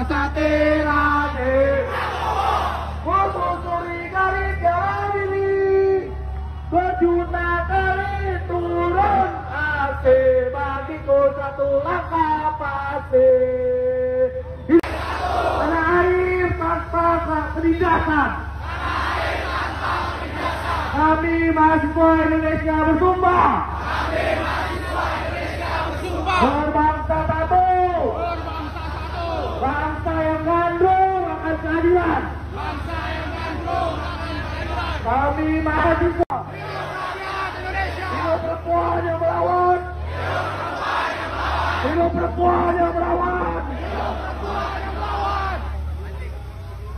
satirane Kusuri garis jalan ini berjuta kali turun AC bagiku satu langkah pasti tanah air tanpa penindasan kami mahasiswa Indonesia bersumpah berbangsa satu bangsa yang gandrung akan keadilan kami mahasiswa hidup perempuan yang melawan hidup perempuan yang melawan.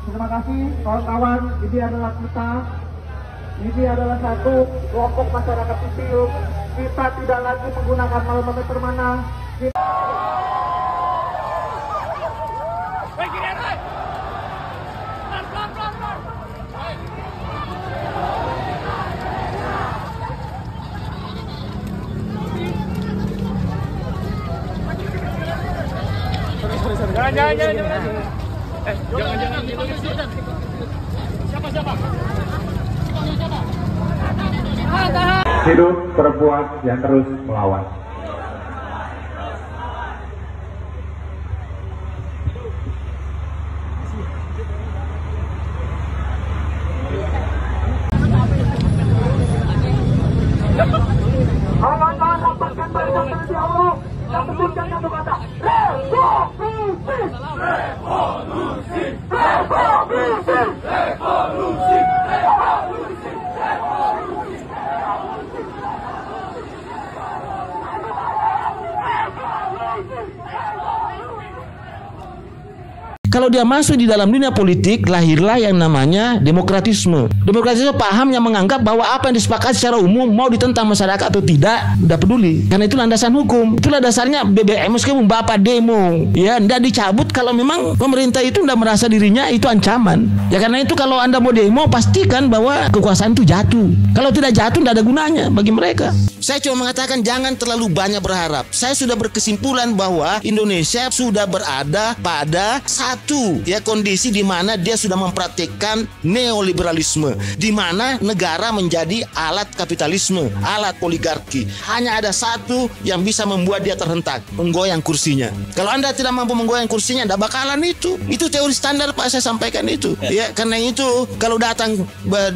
Terima kasih kawan-kawan, ini adalah kita, ini adalah satu kelompok masyarakat sipil. Kita tidak lagi menggunakan manometer mana. Jangan. Siapa? Hidup perempuan yang terus melawan. Kawan-kawan dapatkan barisan dari Allah yang sebutkan satu kata revolusi, revolusi, revolusi, revolusi, revolusi, revolusi. Kalau dia masuk di dalam dunia politik, lahirlah yang namanya demokratisme. Demokratisme paham yang menganggap bahwa apa yang disepakati secara umum mau ditentang masyarakat atau tidak, tidak peduli. Karena itu landasan hukum. Itulah dasarnya BBM meskipun Bapak demo, ya tidak dicabut kalau memang pemerintah itu tidak merasa dirinya itu ancaman. Ya karena itu kalau Anda mau demo, pastikan bahwa kekuasaan itu jatuh. Kalau tidak jatuh, tidak ada gunanya bagi mereka. Saya cuma mengatakan jangan terlalu banyak berharap. Saya sudah berkesimpulan bahwa Indonesia sudah berada pada satu kondisi di mana dia sudah mempraktikkan neoliberalisme, di mana negara menjadi alat kapitalisme, alat oligarki. Hanya ada satu yang bisa membuat dia terhentak, menggoyang kursinya. Kalau Anda tidak mampu menggoyang kursinya, tidak bakalan itu. Itu teori standar Pak, saya sampaikan itu. Ya, karena itu kalau datang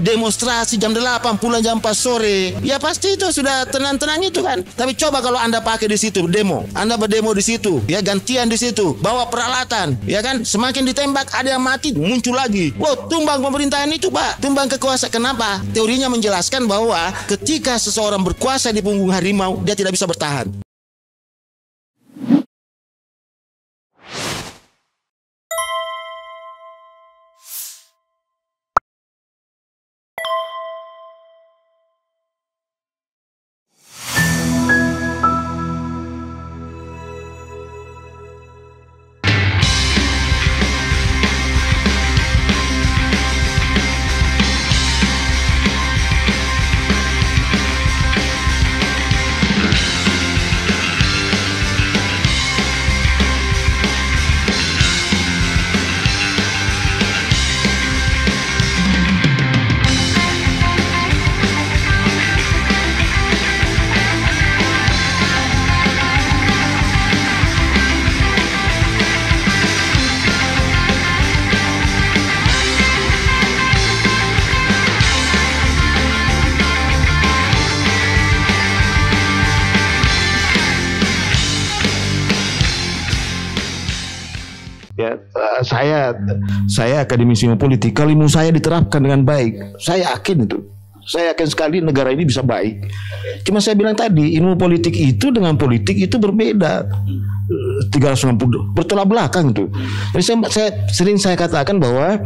demonstrasi jam 8 pulang jam 4 sore, ya pasti itu sudah tenang-tenang itu kan. Tapi coba kalau Anda pakai di situ demo, Anda berdemo di situ, ya gantian di situ, bawa peralatan, ya kan. Semakin ditembak ada yang mati, muncul lagi. Wow, tumbang pemerintahan itu Pak, tumbang kekuasaan. Kenapa? Teorinya menjelaskan bahwa ketika seseorang berkuasa di punggung harimau, dia tidak bisa bertahan. Ya, saya akademisi ilmu politik, kalau ilmu saya diterapkan dengan baik, saya yakin itu. Saya yakin sekali negara ini bisa baik. Cuma saya bilang tadi, ilmu politik itu dengan politik itu berbeda. 360 bertolak belakang itu. Jadi saya katakan bahwa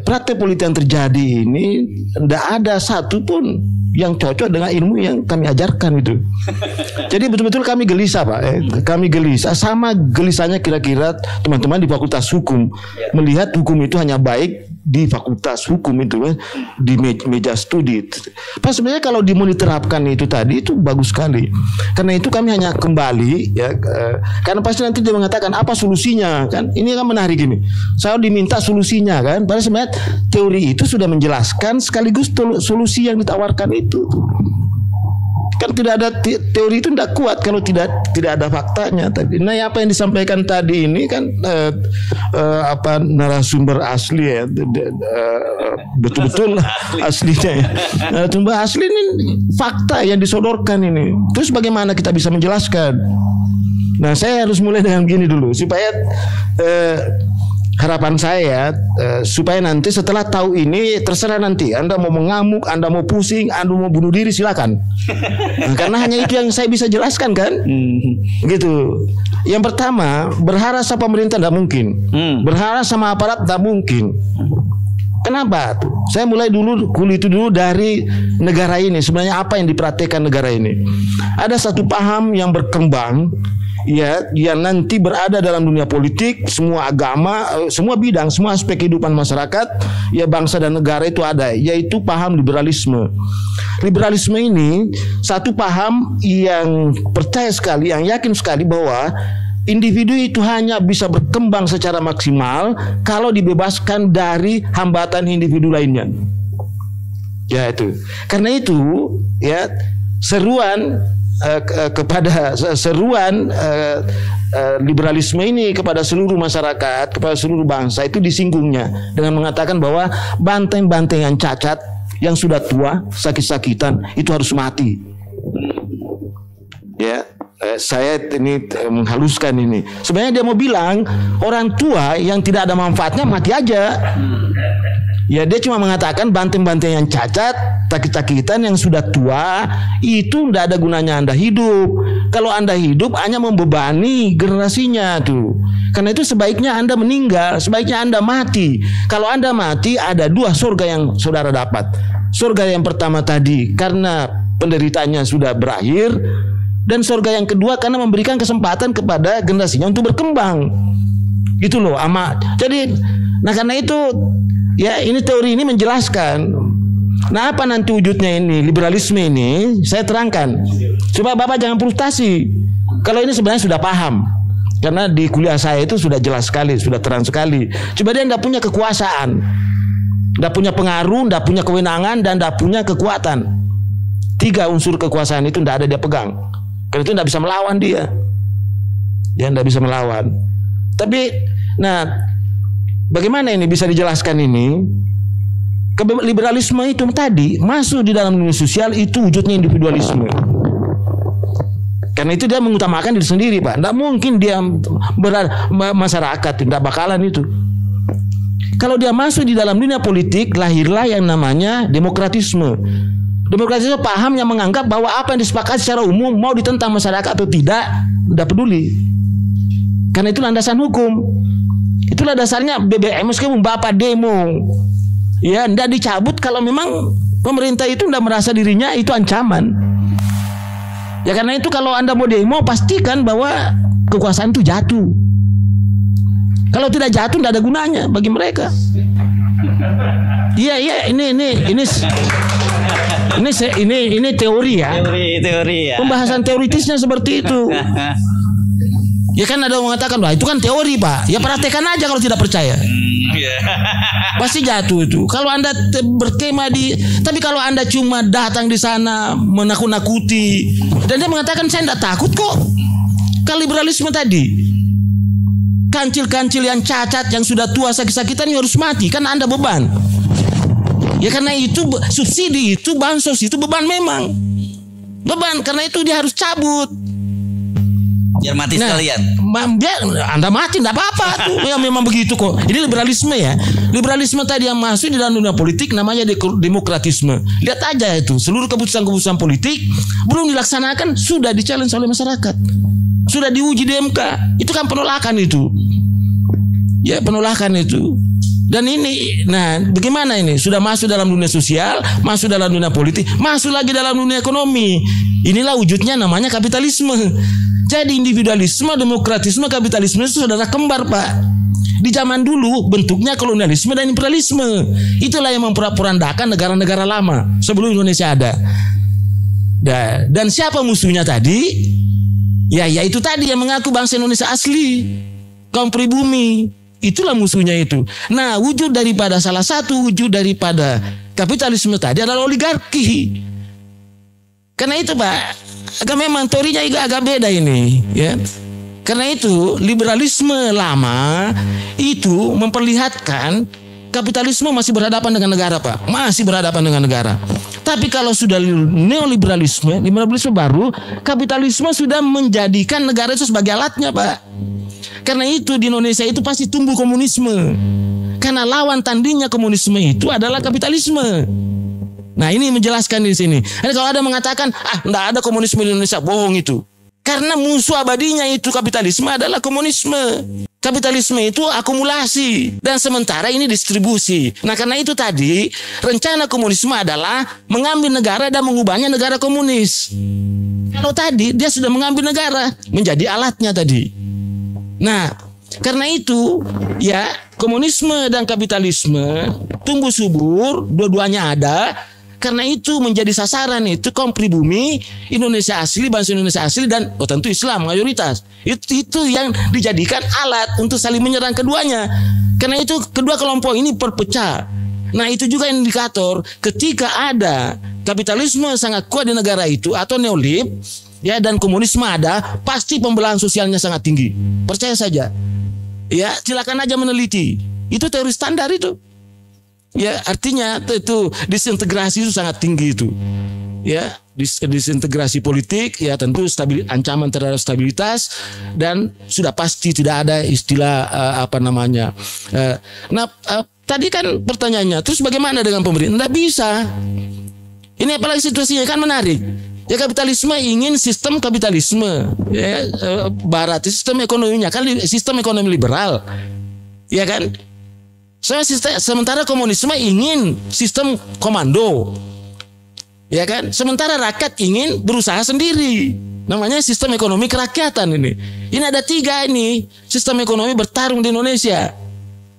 praktek politik yang terjadi ini tidak ada satupun yang cocok dengan ilmu yang kami ajarkan itu. Jadi betul-betul kami gelisah Pak. Kami gelisah, sama gelisahnya kira-kira teman-teman di Fakultas Hukum melihat hukum itu hanya baik di fakultas hukum itu kan, di meja studi. Pas sebenarnya kalau mau diterapkan itu tadi itu bagus sekali. Karena itu kami hanya kembali ya, karena pasti nanti dia mengatakan apa solusinya kan. Ini kan menarik ini. Saya diminta solusinya kan. Padahal sebenarnya teori itu sudah menjelaskan sekaligus solusi yang ditawarkan itu. Kan tidak ada teori itu tidak kuat kalau tidak ada faktanya tadi. Nah, apa yang disampaikan tadi ini kan apa narasumber asli ya, betul-betul aslinya ya. Narasumber asli ini fakta yang disodorkan ini. Terus bagaimana kita bisa menjelaskan? Nah, saya harus mulai dengan begini dulu supaya harapan saya supaya nanti setelah tahu ini terserah nanti Anda mau mengamuk, Anda mau pusing, Anda mau bunuh diri silakan. Nah, karena hanya itu yang saya bisa jelaskan kan, gitu. Yang pertama berharap sama pemerintah tidak mungkin, berharap sama aparat tidak mungkin. Kenapa? Saya mulai dulu kulit itu dulu dari negara ini. Sebenarnya apa yang diperhatikan negara ini? Ada satu paham yang berkembang. Ya, yang nanti berada dalam dunia politik, semua agama, semua bidang, semua aspek kehidupan masyarakat, ya bangsa dan negara itu ada, yaitu paham liberalisme. Liberalisme ini satu paham yang percaya sekali, yang yakin sekali bahwa individu itu hanya bisa berkembang secara maksimal kalau dibebaskan dari hambatan individu lainnya. Ya itu. Karena itu, ya seruan liberalisme ini kepada seluruh masyarakat, kepada seluruh bangsa itu disinggungnya dengan mengatakan bahwa banteng-banteng yang cacat, yang sudah tua, sakit-sakitan itu harus mati. Ya, saya ini menghaluskan ini. Sebenarnya dia mau bilang orang tua yang tidak ada manfaatnya mati aja. Ya, dia cuma mengatakan banteng-banteng yang cacat, sakit-sakitan, yang sudah tua itu tidak ada gunanya Anda hidup. Kalau Anda hidup hanya membebani generasinya tuh. Karena itu sebaiknya Anda meninggal, sebaiknya Anda mati. Kalau Anda mati ada dua surga yang saudara dapat. Surga yang pertama tadi karena penderitaannya sudah berakhir, dan surga yang kedua karena memberikan kesempatan kepada generasinya untuk berkembang. Gitu loh, amat. Jadi, nah karena itu ya ini teori ini menjelaskan. Nah, apa nanti wujudnya ini liberalisme ini saya terangkan. Coba Bapak jangan frustasi. Kalau ini sebenarnya sudah paham. Karena di kuliah saya itu sudah jelas sekali, sudah terang sekali. Coba dia tidak punya kekuasaan, tidak punya pengaruh, tidak punya kewenangan, dan tidak punya kekuatan. 3 unsur kekuasaan itu tidak ada dia pegang. Karena itu tidak bisa melawan dia. Dia tidak bisa melawan. Tapi, nah, bagaimana ini bisa dijelaskan ini? Liberalisme itu tadi masuk di dalam dunia sosial itu wujudnya individualisme. Karena itu dia mengutamakan diri sendiri, Pak. Tidak mungkin dia masyarakat, tidak bakalan itu. Kalau dia masuk di dalam dunia politik, lahirlah yang namanya demokratisme. Demokratisme paham yang menganggap bahwa apa yang disepakati secara umum mau ditentang masyarakat atau tidak peduli. Karena itu landasan hukum. Itulah dasarnya BBM meskipun Bapak demo, ya tidak dicabut kalau memang pemerintah itu tidak merasa dirinya itu ancaman. Ya karena itu kalau Anda mau demo pastikan bahwa kekuasaan itu jatuh. Kalau tidak jatuh tidak ada gunanya bagi mereka. Iya ini teori ya. Teori ya. Pembahasan teoritisnya seperti itu. Ya kan ada yang mengatakan, wah itu kan teori Pak. Ya praktekkan aja kalau tidak percaya. Pasti jatuh itu. Kalau Anda berkemah tapi kalau Anda cuma datang di sana menakut-nakuti, dan dia mengatakan saya tidak takut kok. Kalau liberalisme tadi, kancil-kancil yang cacat, yang sudah tua sakit-sakitan harus mati, kan Anda beban. Ya karena itu subsidi itu, bansos itu beban memang. Beban, karena itu dia harus cabut. Biar mati sekalian. Biar Anda mati tidak apa-apa tuh. Ya memang begitu kok. Ini liberalisme ya. Liberalisme tadi yang masuk di dalam dunia politik namanya demokratisme. Lihat aja itu, seluruh keputusan-keputusan politik belum dilaksanakan sudah di-challenge oleh masyarakat. Sudah diuji di MK. Itu kan penolakan itu. Ya, penolakan itu. Dan ini, nah bagaimana ini? Sudah masuk dalam dunia sosial, masuk dalam dunia politik, masuk lagi dalam dunia ekonomi. Inilah wujudnya namanya kapitalisme. Jadi individualisme, demokratisme, kapitalisme itu saudara kembar Pak. Di zaman dulu bentuknya kolonialisme dan imperialisme. Itulah yang memporak-porandakan negara-negara lama sebelum Indonesia ada. Dan siapa musuhnya tadi? Ya itu tadi yang mengaku bangsa Indonesia asli, kaum pribumi. Itulah musuhnya itu. Nah, salah satu wujud daripada kapitalisme tadi adalah oligarki. Karena itu Pak, memang teorinya agak beda ini, ya. Karena itu liberalisme lama itu memperlihatkan kapitalisme masih berhadapan dengan negara Pak, masih berhadapan dengan negara. Tapi kalau sudah liberalisme baru, kapitalisme sudah menjadikan negara itu sebagai alatnya Pak. Karena itu di Indonesia itu pasti tumbuh komunisme. Karena lawan tandingnya komunisme itu adalah kapitalisme. Nah ini menjelaskan di sini. Jadi kalau ada mengatakan enggak ada komunisme di Indonesia, bohong itu. Karena musuh abadinya itu kapitalisme adalah komunisme. Kapitalisme itu akumulasi dan sementara ini distribusi. Nah karena itu tadi rencana komunisme adalah mengambil negara dan mengubahnya negara komunis. Kalau tadi dia sudah mengambil negara menjadi alatnya tadi. Nah karena itu ya komunisme dan kapitalisme tumbuh subur, dua-duanya ada. Karena itu menjadi sasaran itu kaum pribumi Indonesia asli, bangsa Indonesia asli dan tentu Islam mayoritas. Itu yang dijadikan alat untuk saling menyerang keduanya. Karena itu kedua kelompok ini berpecah. Nah itu juga indikator ketika ada kapitalisme sangat kuat di negara itu atau neolib ya dan komunisme ada, pasti pembelahan sosialnya sangat tinggi. Percaya saja. Ya silakan aja meneliti. Itu teori standar itu. Ya artinya itu disintegrasi itu sangat tinggi itu. Ya disintegrasi politik ya tentu ancaman terhadap stabilitas dan sudah pasti tidak ada istilah tadi kan pertanyaannya terus bagaimana dengan pemerintah? Tidak bisa. Ini apalagi situasinya kan menarik. Ya kapitalisme ingin sistem kapitalisme ya, barat sistem ekonominya kan sistem ekonomi liberal. Ya kan? Sementara komunisme ingin sistem komando, ya kan? Sementara rakyat ingin berusaha sendiri, namanya sistem ekonomi kerakyatan ini. Ini ada tiga ini sistem ekonomi bertarung di Indonesia,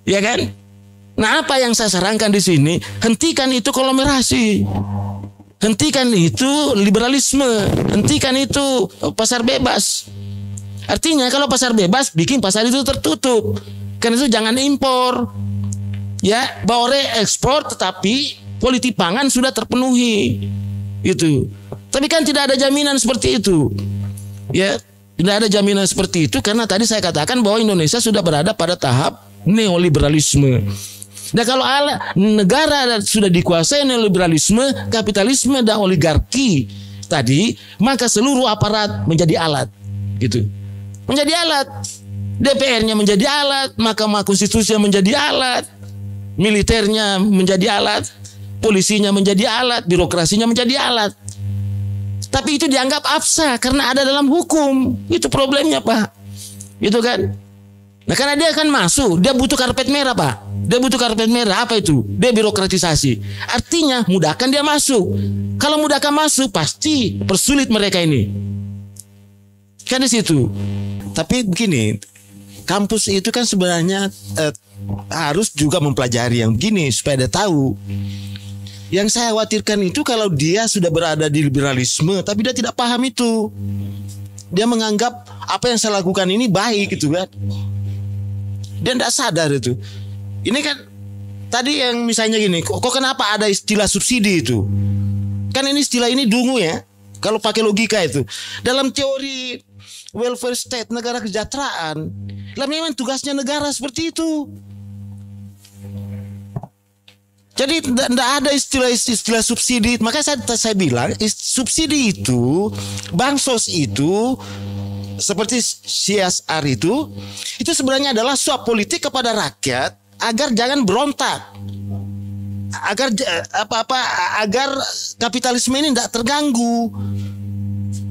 ya kan? Nah apa yang saya sarankan di sini, hentikan itu konglomerasi, hentikan itu liberalisme, hentikan itu pasar bebas. Artinya kalau pasar bebas, bikin pasar itu tertutup, karena itu jangan impor. Ya, boleh ekspor tetapi politik pangan sudah terpenuhi. Itu. Tapi kan tidak ada jaminan seperti itu. Ya, tidak ada jaminan seperti itu karena tadi saya katakan bahwa Indonesia sudah berada pada tahap neoliberalisme. Nah, kalau negara sudah dikuasai neoliberalisme, kapitalisme dan oligarki tadi, maka seluruh aparat menjadi alat. Gitu. Menjadi alat. DPR-nya menjadi alat, Mahkamah Konstitusi menjadi alat. Militernya menjadi alat, polisinya menjadi alat, birokrasinya menjadi alat. Tapi itu dianggap absah karena ada dalam hukum. Itu problemnya Pak. Itu kan. Nah karena dia akan masuk, dia butuh karpet merah Pak. Dia butuh karpet merah, apa itu? Debirokratisasi. Artinya mudahkan dia masuk. Kalau mudahkan masuk pasti persulit mereka ini. Kan di situ. Tapi begini, kampus itu kan sebenarnya harus juga mempelajari yang begini supaya dia tahu. Yang saya khawatirkan itu kalau dia sudah berada di liberalisme tapi dia tidak paham itu. Dia menganggap apa yang saya lakukan ini baik gitu kan. Dia tidak sadar itu. Ini kan tadi yang misalnya gini, kok kenapa ada istilah subsidi itu? Kan ini istilah ini dungu ya. Kalau pakai logika itu. Dalam teori welfare state, negara kesejahteraan, lah memang tugasnya negara seperti itu. Jadi tidak ada istilah subsidi. Makanya saya bilang subsidi itu, bansos itu, seperti CSR itu sebenarnya adalah suap politik kepada rakyat agar jangan berontak, agar kapitalisme ini tidak terganggu,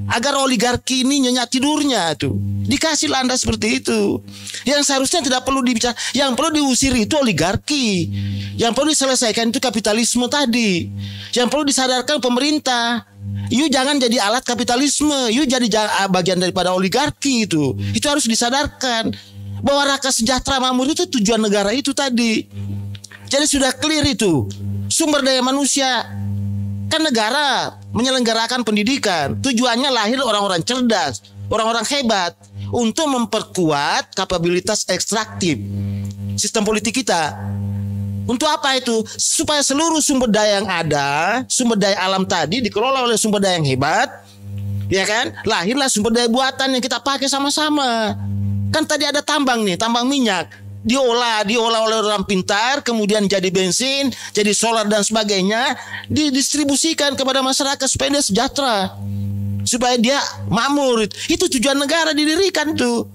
agar oligarki ini nyenyak tidurnya tuh. Dikasih landas seperti itu. Yang seharusnya tidak perlu dibicarakan. Yang perlu diusir itu oligarki. Yang perlu diselesaikan itu kapitalisme tadi. Yang perlu disadarkan pemerintah. You jangan jadi alat kapitalisme. You jadi bagian daripada oligarki itu. Itu harus disadarkan. bahwa rakyat sejahtera makmur itu tujuan negara itu tadi. Jadi sudah clear itu. Sumber daya manusia, kan negara menyelenggarakan pendidikan, tujuannya lahir orang-orang cerdas, orang-orang hebat untuk memperkuat kapabilitas ekstraktif sistem politik kita. Untuk apa itu? Supaya seluruh sumber daya yang ada, sumber daya alam tadi dikelola oleh sumber daya yang hebat, ya kan? Lahirlah sumber daya buatan yang kita pakai sama-sama. Kan tadi ada tambang nih, tambang minyak. Diolah oleh orang pintar, kemudian jadi bensin, jadi solar dan sebagainya, didistribusikan kepada masyarakat supaya dia sejahtera, supaya dia makmur. Itu tujuan negara didirikan tuh.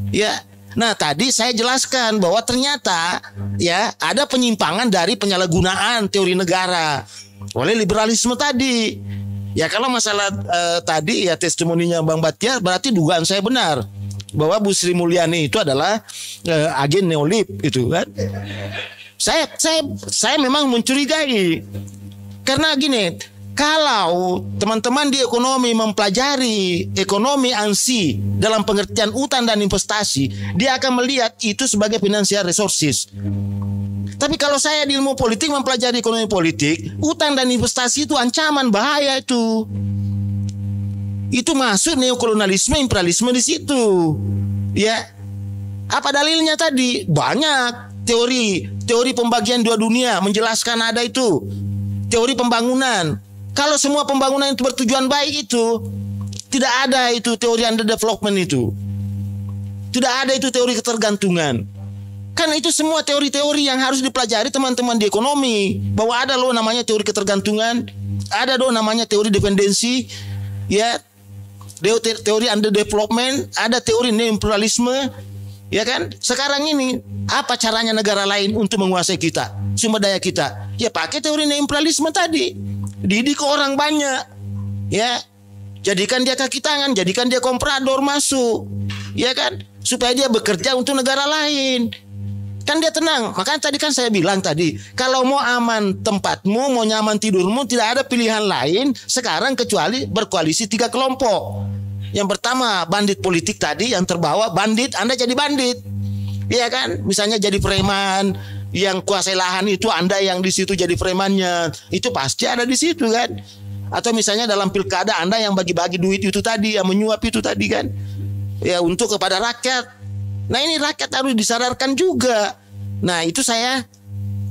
Ya. Nah, tadi saya jelaskan bahwa ternyata ya ada penyimpangan dari penyalahgunaan teori negara oleh liberalisme tadi. Ya, kalau masalah tadi ya testimoninya Bang Batiar, berarti dugaan saya benar bahwa Bu Sri Mulyani itu adalah agen neolib itu kan. Saya memang mencurigai karena gini, kalau teman-teman di ekonomi mempelajari ekonomi ANSI dalam pengertian utang dan investasi, dia akan melihat itu sebagai financial resources. Tapi kalau saya di ilmu politik mempelajari ekonomi politik, utang dan investasi itu ancaman, bahaya itu. Itu masuk neokolonialisme, imperialisme di situ. Ya. Apa dalilnya tadi? Banyak teori pembagian dua dunia menjelaskan ada itu. Teori pembangunan. Kalau semua pembangunan itu bertujuan baik itu, tidak ada itu teori underdevelopment itu. Tidak ada itu teori ketergantungan. Kan itu semua teori-teori yang harus dipelajari teman-teman di ekonomi. Bahwa ada loh namanya teori ketergantungan, ada loh namanya teori dependensi, ya. Teori underdevelopment, ada teori neoimperialisme, ya kan? Sekarang ini apa caranya negara lain untuk menguasai kita, sumber daya kita? Ya pakai teori neoimperialisme tadi, didik orang banyak, ya, jadikan dia kaki tangan, jadikan dia komprador masuk, ya kan? Supaya dia bekerja untuk negara lain. Kan dia tenang. Makanya tadi kan saya bilang tadi, kalau mau aman tempatmu, mau nyaman tidurmu, tidak ada pilihan lain sekarang kecuali berkoalisi 3 kelompok. Yang pertama bandit politik tadi yang terbawa, bandit, Anda jadi bandit. Iya kan? Misalnya jadi preman, yang kuasai lahan itu Anda yang di situ jadi premannya. Itu pasti ada di situ kan? Atau misalnya dalam pilkada Anda yang bagi-bagi duit itu tadi, yang menyuap itu tadi kan? Ya untuk kepada rakyat. Nah ini rakyat harus disadarkan juga. Nah itu saya,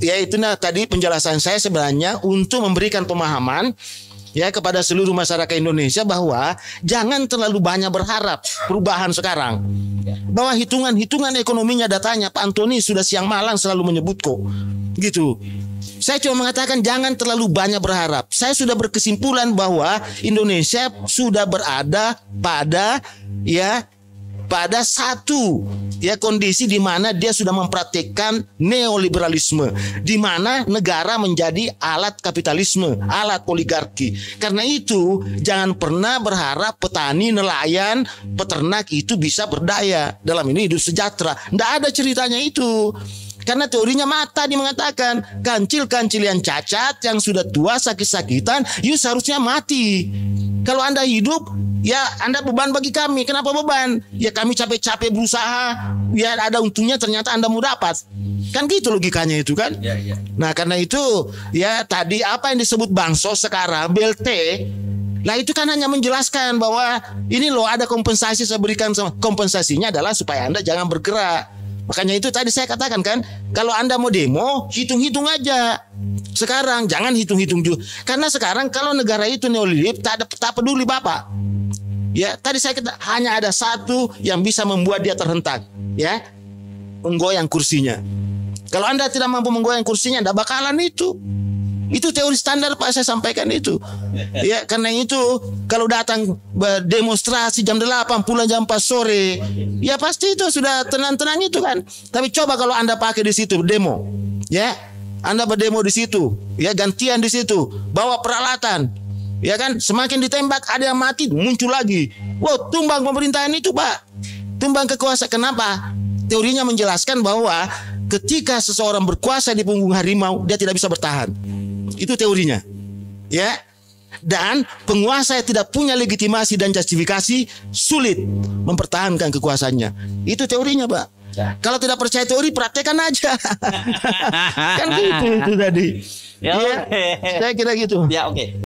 ya itu nah tadi penjelasan saya sebenarnya untuk memberikan pemahaman ya kepada seluruh masyarakat Indonesia bahwa jangan terlalu banyak berharap perubahan sekarang. Bahwa hitungan ekonominya, datanya Pak Antoni sudah siang malam selalu menyebut kok. Gitu. Saya cuma mengatakan jangan terlalu banyak berharap. Saya sudah berkesimpulan bahwa Indonesia sudah berada pada satu ya kondisi di mana dia sudah mempraktikkan neoliberalisme, di mana negara menjadi alat kapitalisme, alat oligarki. Karena itu jangan pernah berharap petani, nelayan, peternak itu bisa berdaya, dalam ini hidup sejahtera. Tidak ada ceritanya itu. Karena teorinya mata, dia mengatakan kancil-kancil yang cacat, yang sudah tua, sakit-sakitan, seharusnya mati. Kalau Anda hidup, ya Anda beban bagi kami. Kenapa beban? Ya kami capek-capek berusaha, ya ada untungnya, ternyata Anda mau dapat. Kan gitu logikanya itu kan. Nah karena itu ya tadi apa yang disebut bansos sekarang, BLT, nah itu kan hanya menjelaskan bahwa ini loh ada kompensasi saya berikan. Kompensasinya adalah supaya Anda jangan bergerak. Makanya itu tadi saya katakan kan, kalau Anda mau demo, hitung-hitung aja. Sekarang jangan hitung-hitung juga. Karena sekarang kalau negara itu neolib, tak peduli Bapak. Ya, tadi saya kata hanya ada satu yang bisa membuat dia terhentak, ya. Menggoyang kursinya. Kalau Anda tidak mampu menggoyang kursinya, tidak bakalan itu. Itu teori standar Pak, saya sampaikan itu. Ya, karena itu kalau datang demonstrasi jam 8 pulang jam 4 sore, ya pasti itu sudah tenang-tenang itu kan. Tapi coba kalau Anda pakai di situ demo, ya. Anda berdemo di situ, ya gantian di situ, bawa peralatan. Ya kan, semakin ditembak ada yang mati, muncul lagi. Wow, tumbang pemerintahan itu Pak. Tumbang kekuasaan. Kenapa? Teorinya menjelaskan bahwa ketika seseorang berkuasa di punggung harimau, dia tidak bisa bertahan. Itu teorinya. Ya. Dan penguasa yang tidak punya legitimasi dan justifikasi sulit mempertahankan kekuasaannya. Itu teorinya, Pak. Kalau tidak percaya teori, praktekkan aja. Kan gitu itu tadi. Ya, Iya, oke. saya kira gitu. Ya, oke.